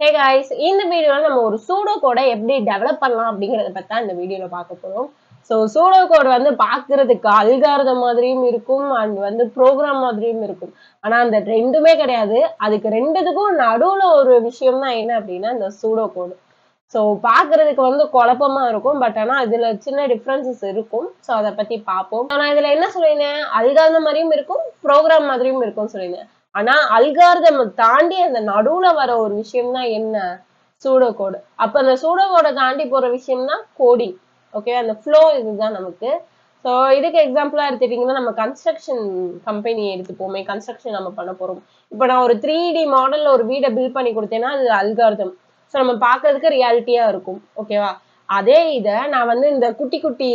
Hey guys, இந்த வீடியோல நம்ம ஒரு சூடோ கோடை எப்படி டெவலப் பண்ணலாம் அப்படிங்கறத பத்தி தான் இந்த வீடியோல பார்க்க போறோம். ஸோ சூடோ கோட் வந்து பார்க்கறதுக்கு அல்காரிதம் மாதிரியும் இருக்கும் அண்ட் வந்து ப்ரோக்ராம் மாதிரியும் இருக்கும். ஆனா அந்த ரெண்டுமே கிடையாது. அதுக்கு ரெண்டுத்துக்கும் நடுவுல ஒரு விஷயம் தான் என்ன அப்படின்னா இந்த சூடோ கோடு. ஸோ பார்க்கறதுக்கு வந்து குழப்பமா இருக்கும். பட் ஆனா இதுல சின்ன டிஃபரன்சஸ் இருக்கும். ஸோ அதை பத்தி பார்ப்போம். நான் இதுல என்ன சொல்லியிருந்தேன், அல்காரிதம் மாதிரியும் இருக்கும், ப்ரோக்ராம் மாதிரியும் இருக்கும்னு சொல்லியிருந்தேன். ஆனா அல்காரிதம் தாண்டி அந்த நடுவுல வர ஒரு விஷயம் தான் என்ன, சூடோ கோடு. அப்ப அந்த சூடோ கோடை தாண்டி போற விஷயம் தான் கோடிங். ஓகே, அந்த ஃப்ளோ இதுதான் நமக்கு. ஸோ இதுக்கு எக்ஸாம்பிளா எடுத்துட்டீங்கன்னா நம்ம கன்ஸ்ட்ரக்ஷன் கம்பெனி எடுத்துப்போமே, கன்ஸ்ட்ரக்ஷன் நம்ம பண்ண போறோம். இப்போ நான் ஒரு 3D மாடல்ல ஒரு வீடை பில்ட் பண்ணி கொடுத்தேன்னா அது அல்காரிதம். ஸோ நம்ம பார்க்கறதுக்கு ரியாலிட்டியா இருக்கும். ஓகேவா? அதே இதை நான் வந்து இந்த குட்டி குட்டி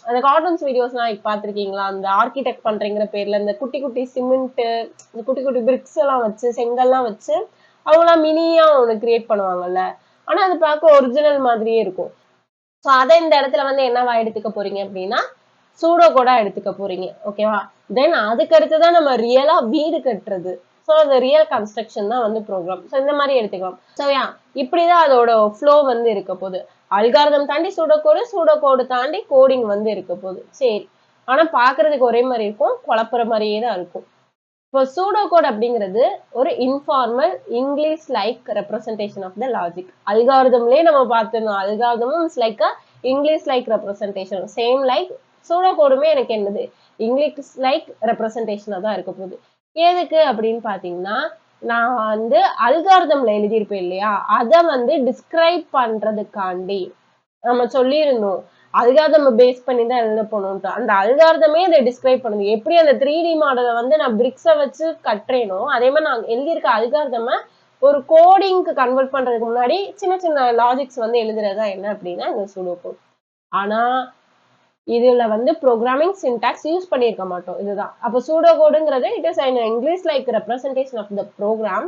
அந்த கார்ட்டூன்ஸ் வீடியோஸ்லாம் பார்த்துருக்கீங்களா? அந்த ஆர்கிடெக்ட் பண்றேங்கிற பேர்ல இந்த குட்டி குட்டி சிமெண்ட், இந்த குட்டி குட்டி பிரிக்ஸ் எல்லாம் வச்சு, செங்கல்லாம் வச்சு அவங்களாம் மினியா ஒண்ணு கிரியேட் பண்ணுவாங்கல்ல. ஆனா அது பார்க்க ஒரிஜினல் மாதிரியே இருக்கும். ஸோ அதை இந்த இடத்துல வந்து என்னவா எடுத்துக்க போறீங்க அப்படின்னா சூடோ கோடா எடுத்துக்க போறீங்க. ஓகேவா? தென் அதுக்கு அடுத்துதான் நம்ம ரியலா வீடு கட்டுறது. ஸோ அந்த ரியல் கன்ஸ்ட்ரக்ஷன் தான் வந்து ப்ரோக்ராம். ஸோ இந்த மாதிரி எடுத்துக்கலாம். ஸோ இப்படிதான் அதோட ஃப்ளோ வந்து இருக்க போகுது. அல்காரிதம் தாண்டி சூடோ கோடு தாண்டி கோடிங் வந்து இருக்க போகுது. சரி, ஆனா பாக்குறதுக்கு ஒரே மாதிரி இருக்கும், குழப்புற மாதிரியே தான் இருக்கும். இப்போ சூடோ கோட் அப்படிங்கிறது ஒரு informal English like representation of the logic. அல்காரிதம்லயே நம்ம பார்த்துருந்தோம், அல்காரிதமும் is like a English like representation. Same like pseudo கோடுமே எனக்கு என்னது இங்கிலீஷ் லைக் ரெப்ரசன்டேஷனா தான் இருக்க போகுது. எதுக்கு அப்படின்னு பாத்தீங்கன்னா, நான் வந்து அல்காரிதம்ல எழுதியிருப்பேன் இல்லையா, அதை வந்து டிஸ்கிரைப் பண்றதுக்காண்டி நம்ம சொல்லியிருந்தோம். அல்காரிதம் பேஸ் பண்ணி தான் எழுத போனோம்ட்டு. அந்த அல்காரிதமே அதை டிஸ்கிரைப் பண்ணுது. எப்படி அந்த 3D மாடலை வந்து நான் பிரிக்ஸை வச்சு கட்டுறேனோ அதே மாதிரி நான் எழுதியிருக்க அல்காரிதமை ஒரு கோடிங்க்கு கன்வெர்ட் பண்றதுக்கு முன்னாடி சின்ன சின்ன லாஜிக்ஸ் வந்து எழுதுறதா என்ன அப்படின்னா இந்த சூடோ கோட். ஆனா இதுல வந்து ப்ரோக்ராமிங் சின்டாக்ஸ் யூஸ் பண்ணியிருக்க மாட்டோம். இதுதான் அப்ப சூடோ கோடுங்கிறது it is an English like representation of the program.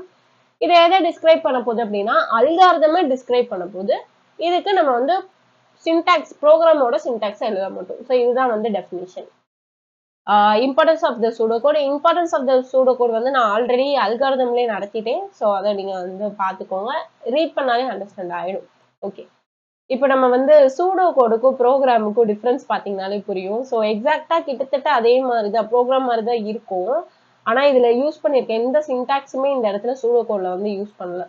இதை எதை டிஸ்கிரைப் பண்ண போகுது அப்படின்னா அல்காரிதமை டிஸ்கிரைப் பண்ண போகுது. இதுக்கு நம்ம வந்து சின்டாக்ஸ் ப்ரோக்ராமோட சின்டாக்ஸ் எழுத மாட்டோம். ஸோ இதுதான் வந்து definition. Importance of the pseudo code. Importance of the pseudo code வந்து நான் ஆல்ரெடி அல்காரிதம்லேயே நடத்திட்டேன். ஸோ அதை நீங்க வந்து பார்த்துக்கோங்க. ரீட் பண்ணாலே அண்டர்ஸ்டாண்ட் ஆயிடும். ஓகே, இப்போ நம்ம வந்து சூடோ கோடுக்கும் ப்ரோக்ராமுக்கும் டிஃப்ரென்ஸ் பார்த்தீங்கனாலே புரியும். ஸோ எக்ஸாக்டா கிட்டத்தட்ட அதே மாதிரி தான், ப்ரோக்ராம் மாதிரி தான் இருக்கும். ஆனா இதுல யூஸ் பண்ணியிருக்க எந்த சின்டாக்ஸுமே இந்த இடத்துல சூடோ கோட்ல வந்து யூஸ் பண்ணல.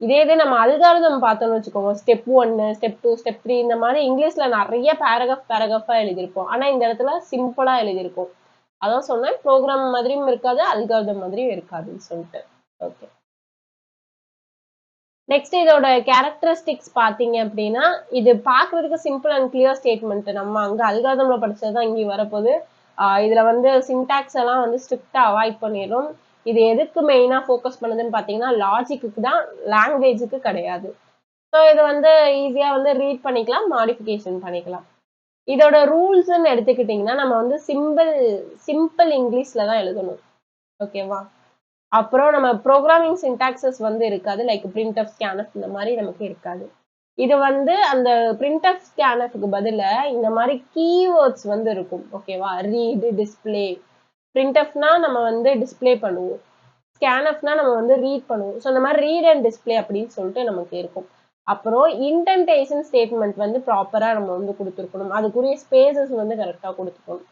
இதே இது நம்ம அல்காரிதம் பார்த்தோம்னு வச்சுக்கோங்க, ஸ்டெப் 1, ஸ்டெப் 2, ஸ்டெப் 3 இந்த மாதிரி இங்கிலீஷ்ல நிறைய பேராகிராஃபா எழுதியிருப்போம். ஆனா இந்த இடத்துல சிம்பிளா எழுதியிருக்கும். அதான் சொன்னேன், ப்ரோக்ராம் மாதிரியும் இருக்காது, அல்காரிதம் மாதிரியும் இருக்காதுன்னு சொல்லிட்டு. ஓகே, நெக்ஸ்ட் இதோட கேரக்டரிஸ்டிக்ஸ் பாத்தீங்க அப்படின்னா, இது பாக்குறதுக்கு சிம்பிள் அண்ட் கிளியர் ஸ்டேட்மெண்ட். நம்ம அங்க அல்காரிதம்ல படிச்சதுதான் இங்க வரப்போகுது. இதுல வந்து சின்டாக்ஸ் எல்லாம் வந்து ஸ்ட்ரிக்டா அவாய்ட் பண்ணிடும். இது எதுக்கு மெயினா ஃபோக்கஸ் பண்ணுதுன்னு பாத்தீங்கன்னா லாஜிக்கு தான், லாங்குவேஜுக்கு கிடையாது. ஸோ இது வந்து ஈஸியா வந்து ரீட் பண்ணிக்கலாம், மாடிஃபிகேஷன் பண்ணிக்கலாம். இதோட ரூல்ஸ்ன்னு எடுத்துக்கிட்டிங்கன்னா நம்ம வந்து சிம்பிள் இங்கிலீஷ்ல தான் எழுதணும். ஓகேவா? அப்புறம் நம்ம ப்ரோக்ராமிங் சின்டாக்சஸ் வந்து இருக்காது. லைக் printf, scanf இந்த மாதிரி நமக்கு இருக்காது. இது வந்து அந்த printf, scanfக்கு பதிலா இந்த மாதிரி கீவேர்ட்ஸ் வந்து இருக்கும். ஓகேவா? Read, display. printfனா நம்ம வந்து டிஸ்பிளே பண்ணுவோம். scanfனா நம்ம வந்து ரீட் பண்ணுவோம். ஸோ இந்த மாதிரி ரீட் அண்ட் டிஸ்பிளே அப்படின்னு சொல்லிட்டு நமக்கு இருக்கும். அப்புறம் இன்டென்டேஷன் ஸ்டேட்மெண்ட் வந்து ப்ராப்பரா நம்ம வந்து கொடுத்துருக்கணும். அதுக்குரிய ஸ்பேசஸ் வந்து கரெக்டா கொடுத்துக்கணும்.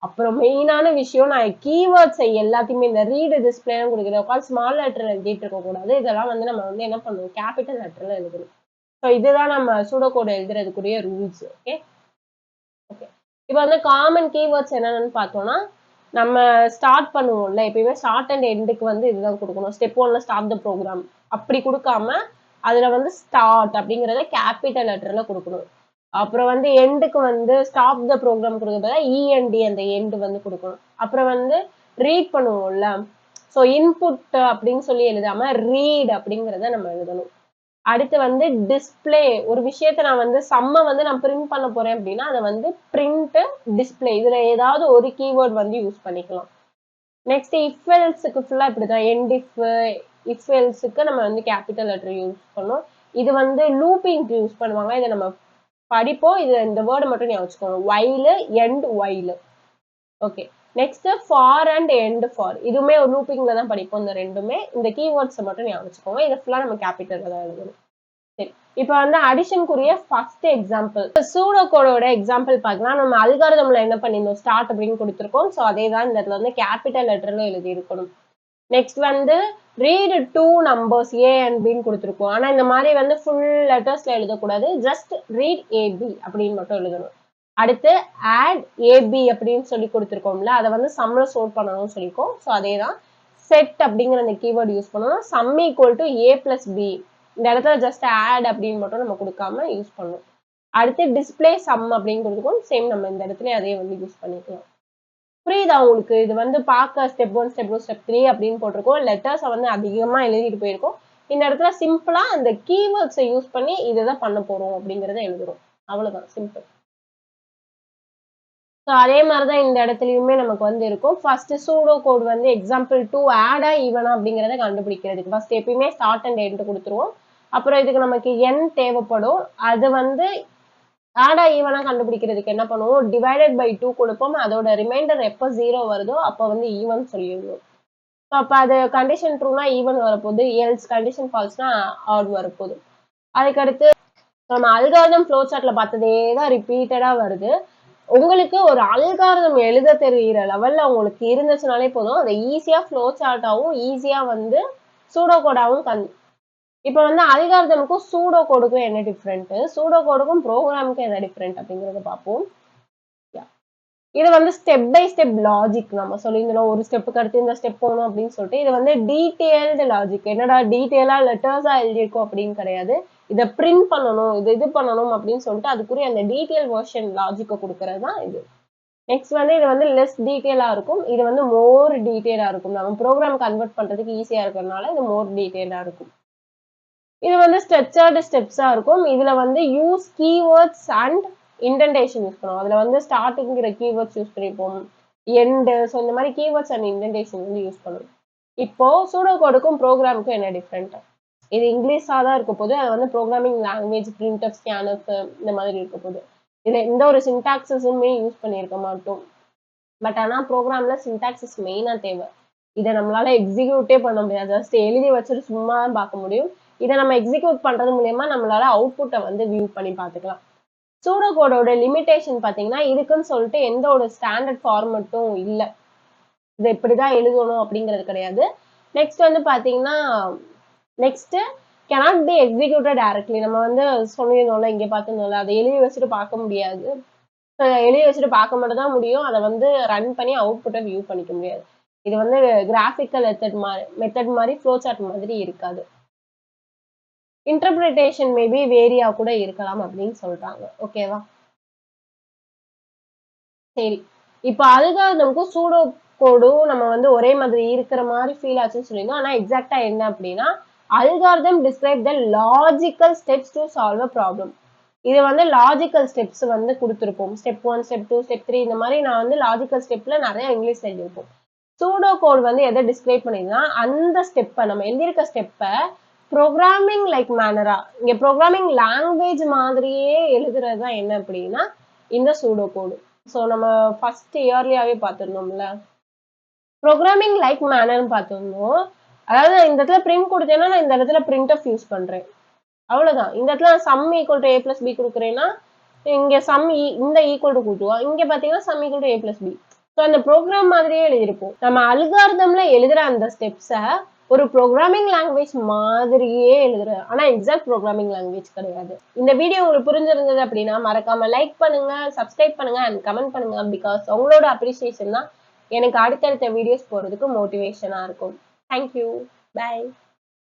அப்புறம் மெயினான விஷயம், நான் கீவேர்ட்ஸை எல்லாத்தையுமே இந்த ரீடு டிஸ்பிளேன்னு கொடுக்குறது உட்காந்து ஸ்மால் லெட்டர்ல எழுதிட்டு இருக்க கூடாது. இதெல்லாம் வந்து நம்ம வந்து என்ன பண்ணுவோம், கேபிட்டல் லெட்டர்ல எழுதணும். ஸோ இதுதான் நம்ம சூடோ கோட் எழுதுறதுக்குரிய ரூல்ஸ். ஓகே ஓகே இப்போ வந்து காமன் கீவேர்ட்ஸ் என்னென்னு பார்த்தோம்னா, நம்ம ஸ்டார்ட் பண்ணுவோம்ல, எப்பயுமே ஸ்டார்ட் அண்ட் எண்டுக்கு வந்து இதுதான் கொடுக்கணும். ஸ்டெப் 1ல ஸ்டார்ட் த ப்ரோக்ராம் அப்படி கொடுக்காம அதுல வந்து ஸ்டார்ட் அப்படிங்கறத கேபிட்டல் லெட்டர்ல கொடுக்கணும். அப்புறம் வந்து எண்டுக்கு வந்து ஸ்டாப் த ப்ரோக்ராம் கொடுக்கறத இஎன்டி அந்த எண்டு வந்து கொடுக்கணும். அப்புறம் வந்து ரீட் பண்ணுவோம்ல, ஸோ இன்புட் அப்படின்னு சொல்லி எழுதாம ரீட் அப்படிங்கிறத நம்ம எழுதணும். அடுத்து வந்து டிஸ்பிளே, ஒரு விஷயத்த நான் வந்து சம்ம வந்து நான் பிரிண்ட் பண்ண போறேன் அப்படின்னா அதை வந்து பிரிண்ட், டிஸ்பிளே இதுல ஏதாவது ஒரு கீவேர்ட் வந்து யூஸ் பண்ணிக்கலாம். நெக்ஸ்ட் இஃப் எல்ஸுக்கு ஃபுல்லா இப்படிதான், எண்ட் இஃப் எல்ஸுக்கு நம்ம வந்து கேபிட்டல் லெட்டர் யூஸ் பண்ணோம். இது வந்து லூப்பிங்க்கு யூஸ் பண்ணுவாங்க. இதை நம்ம படிப்போம். இது இந்த வேர்டு மட்டும் ஞாபகம் வச்சுக்கோங்க, while, end, while. Okay, next for and end for, இதுவுமே ஒரு லூப்பிங்ல தான் படிப்போம். இந்த ரெண்டுமே இந்த கீவேர்ட்ஸ் மட்டும் ஞாபகம் வச்சுக்கோங்க. இது ஃபுல்லா நம்ம கேபிட்டல்ல தான் எழுதணும். சரி, இப்போ வந்து அடிஷனுக்குரிய ஃபர்ஸ்ட் எக்ஸாம்பிள் சூடோ கோடோட எக்ஸாம்பிள் பார்க்கலாம். நம்ம அல்காரிதம்ல என்ன பண்ணிருந்தோம், ஸ்டார்ட் அப்படின்னு கொடுத்துருக்கோம். ஸோ அதே தான் இந்த இடத்துல வந்து கேபிட்டல் லெட்டர்ல எழுதி இருக்கணும். நெக்ஸ்ட் வந்து ரீட் 2 நம்பர்ஸ் ஏ அண்ட் பின்னு கொடுத்துருக்கோம். ஆனா இந்த மாதிரி வந்து ஃபுல் லெட்டர்ஸ்ல எழுதக்கூடாது, ஜஸ்ட் ரீட் ஏபி அப்படின்னு மட்டும் எழுதணும். அடுத்து ஆட் ஏபி அப்படின்னு சொல்லி கொடுத்துருக்கோம்ல, அதை வந்து சம்ல ஸ்டோர் பண்ணணும்னு சொல்லியிருக்கோம். ஸோ அதே தான் செட் அப்படிங்கிற அந்த கீவேர்டு யூஸ் பண்ணணும். Sum equal to A plus B, இந்த இடத்துல ஜஸ்ட் ஆட் அப்படின்னு மட்டும் நம்ம கொடுக்காம யூஸ் பண்ணணும். அடுத்து டிஸ்பிளே சம் அப்படின்னு கொடுத்துருக்கோம். சேம் நம்ம இந்த இடத்துல அதே வந்து யூஸ் பண்ணிக்கலாம். புரியுதா உங்களுக்கு? இது வந்து பார்க்க ஸ்டெப் 1 ஸ்டெப் 2 ஸ்டெப் 3 அப்படின்னு போட்டிருக்கோம். லெட்டர்ஸை வந்து அதிகமா எழுதிட்டு போயிருக்கோம். இந்த இடத்துல சிம்பிளா அந்த கீவேர்ட்ஸை யூஸ் பண்ணி இதுதான் பண்ண போறோம் அப்படிங்கறத எழுதுறோம். அவ்வளவுதான், சிம்பிள். ஸோ அதே மாதிரிதான் இந்த இடத்துலயுமே நமக்கு வந்து இருக்கும். ஃபர்ஸ்ட் சூடோ கோட் வந்து எக்ஸாம்பிள் 2 ஆடா ஈவனா அப்படிங்கறத கண்டுபிடிக்கிறதுக்கு ஃபர்ஸ்ட் எப்பயுமே ஸ்டார்ட் அண்ட் எண்ட் கொடுத்துருவோம். அப்புறம் இதுக்கு நமக்கு n தேவைப்படும். அது வந்து ஆடா ஈவனா கண்டுபிடிக்கிறதுக்கு என்ன பண்ணுவோம், டிவைடட் பை 2 கொடுப்போம். அதோட ரிமைண்டர் எப்போ 0 வருதோ அப்போ வந்து ஈவன் சொல்லிடுவோம். அப்போ அது கண்டிஷன் ட்ரூனா ஈவன் வரப்போகுது, எல்ஸ் கண்டிஷன் ஃபால்ஸ்னா ஆட் வரப்போகுது. அதுக்கடுத்து நம்ம அல்காரிதம் ஃப்ளோ சார்ட்ல பார்த்ததே தான் ரிப்பீட்டடா வருது. உங்களுக்கு ஒரு அல்காரிதம் எழுத தெரிகிற லெவல்ல உங்களுக்கு இருந்துச்சுனாலே போதும், அதை ஈஸியா ஃப்ளோ சார்ட்டாவும் ஈஸியா வந்து சூடோ கோடாவும் இப்போ வந்து அல்காரிதமுக்கும் சூடோ கோடுக்கும் என்ன டிஃப்ரெண்ட், சூடோ கோடுக்கும் ப்ரோக்ராமுக்கும் என்ன டிஃப்ரெண்ட் அப்படிங்கறத பார்ப்போம். இது வந்து ஸ்டெப் பை ஸ்டெப் லாஜிக் நம்ம சொல்லியிருந்தோம். ஒரு ஸ்டெப்புக்கு அடுத்து இந்த ஸ்டெப் போகணும் அப்படின்னு சொல்லிட்டு இது வந்து டீடைல்டு லாஜிக். என்னடா டீடைலா லெட்டர்ஸா எழுதியிருக்கோம் அப்படின்னு கிடையாது. இதை பிரிண்ட் பண்ணணும், இது பண்ணணும் அப்படின்னு சொல்லிட்டு அதுக்குரிய அந்த டீடைல் வெர்ஷன் லாஜிக்கை கொடுக்கறது தான் இது. நெக்ஸ்ட் வந்து இது வந்து லெஸ் டீடைலா இருக்கும், இது வந்து மோர் டீடைலா இருக்கும். நம்ம ப்ரோக்ராம் கன்வெர்ட் பண்றதுக்கு ஈஸியா இருக்கிறதுனால இது மோர் டீடைலா இருக்கும். இது வந்து ஸ்ட்ரக்சர்டு ஸ்டெப்ஸா இருக்கும். இதுல வந்து use keywords and indentation use பண்ணுவோம். அதுல வந்து ஸ்டார்டிங்கிற கீவேர்ட்ஸ் யூஸ் பண்ணிப்போம், எண்டு, ஸோ இந்த மாதிரி கீவேர்ட்ஸ் அண்ட் இன்டென்டேஷன் வந்து யூஸ் பண்ணுவோம். இப்போ சூடோ கோடுக்கும் ப்ரோக்ராமுக்கும் என்ன டிஃப்ரெண்ட், இது இங்கிலீஷா தான் இருக்க போது. அது வந்து ப்ரோக்ராமிங் லாங்குவேஜ், பிரிண்டர், ஸ்கேனர்ஸ் இந்த மாதிரி இருக்க போது. இதுல எந்த ஒரு சின்டாக்சஸுமே யூஸ் பண்ணியிருக்க மாட்டோம். பட் ஆனா ப்ரோக்ராம்ல சின்டாக்சஸ் மெயினா தேவை. இதை நம்மளால எக்ஸிக்யூட்டே பண்ண முடியாது, ஜஸ்ட் எழுதி வச்சுட்டு சும்மா தான் பார்க்க முடியும். இதை நம்ம எக்ஸிக்யூட் பண்றது மூலியமா நம்மளால அவுட்புட்டை வந்து வியூ பண்ணி பார்த்துக்கலாம். சூடோ கோடோட லிமிடேஷன் பார்த்தீங்கன்னா இதுக்குன்னு சொல்லிட்டு எந்த ஒரு ஸ்டாண்டர்ட் ஃபார்மட்டும் இல்லை, இதை இப்படிதான் எழுதணும் அப்படிங்கிறது கிடையாது. நெக்ஸ்ட் வந்து பார்த்தீங்கன்னா next cannot be executed directly. நம்ம வந்து சொல்லியிருந்தோம்ல, இங்கே பார்த்துருந்தோம்ல, அதை எழுதி வச்சுட்டு பார்க்க முடியாது. எழுதி வச்சுட்டு பார்க்க மட்டும் தான் முடியும், அதை வந்து ரன் பண்ணி அவுட்புட்டை வியூ பண்ணிக்க முடியாது. இது வந்து கிராஃபிக்கல் மெத்தட் மாதிரி ஃப்ளோ சார்ட் மாதிரி இருக்காது. இன்டர்பிரிட்டேஷன் மேபி வேரியா கூட இருக்கலாம் அப்படின்னு சொல்றாங்க. ஓகேவா? சரி, இப்போ அல்காரிதமுக்கும் சூடோ கோடும் நம்ம வந்து ஒரே மாதிரி இருக்கிற மாதிரி ஃபீல் ஆச்சுன்னு சொல்லியிருந்தோம். ஆனா எக்ஸாக்டா என்ன அப்படின்னா, algorithm describe the logical steps to solve a problem. இது வந்து லாஜிக்கல் ஸ்டெப்ஸ் வந்து கொடுத்துருப்போம். ஸ்டெப் 1 ஸ்டெப் 2 ஸ்டெப் 3 இந்த மாதிரி நான் வந்து லாஜிக்கல் ஸ்டெப்ல நிறைய இங்கிலீஷ்ல எழுதியிருப்போம். சூடோ கோட் வந்து எதை டிஸ்கிரைப் பண்ணிருந்தா, அந்த ஸ்டெப்பை நம்ம எழுதியிருக்க ஸ்டெப்பை ப்ரோக்ராமிங் லைக் மேனரா, இங்க ப்ரோக்ராமிங் லாங்குவேஜ் மாதிரியே எழுதுறது தான் என்ன அப்படின்னா இந்த சூடோ கோடு. ஸோ நம்ம ஃபர்ஸ்ட் இயர்லியாவே பார்த்துருந்தோம்ல, ப்ரோக்ராமிங் லைக் மேனர்னு பார்த்துருந்தோம். அதாவது இந்த இடத்துல பிரிண்ட் கொடுத்தேன்னா நான் இந்த இடத்துல பிரிண்ட் ஆஃப் யூஸ் பண்றேன், அவ்வளவுதான். இந்த இடத்துல sum equal to A plus B கொடுக்குறேன்னா இங்க சம் இந்த ஈக்குவல் டு கூட்டுவோம், இங்க பாத்தீங்கன்னா sum equal to A plus B. So அந்த ப்ரோக்ராம் மாதிரியே எழுதியிருப்போம். நம்ம அல்காரிதம்ல எழுதுற அந்த ஸ்டெப்ஸை ஒரு ப்ரோக்ராமிங் லாங்குவேஜ் மாதிரியே எழுதுறேன், ஆனா எக்ஸாக்ட் ப்ரோக்ராமிங் லாங்குவேஜ் கிடையாது. இந்த வீடியோ உங்களுக்கு புரிஞ்சிருந்தது அப்படின்னா மறக்காம லைக் பண்ணுங்க, சப்ஸ்கிரைப் பண்ணுங்க அண்ட் கமெண்ட் பண்ணுங்க. பிகாஸ் உங்களோட அப்ரிசியேஷன் தான் எனக்கு அடுத்தடுத்த வீடியோஸ் போறதுக்கு மோட்டிவேஷனா இருக்கும். Thank you, by.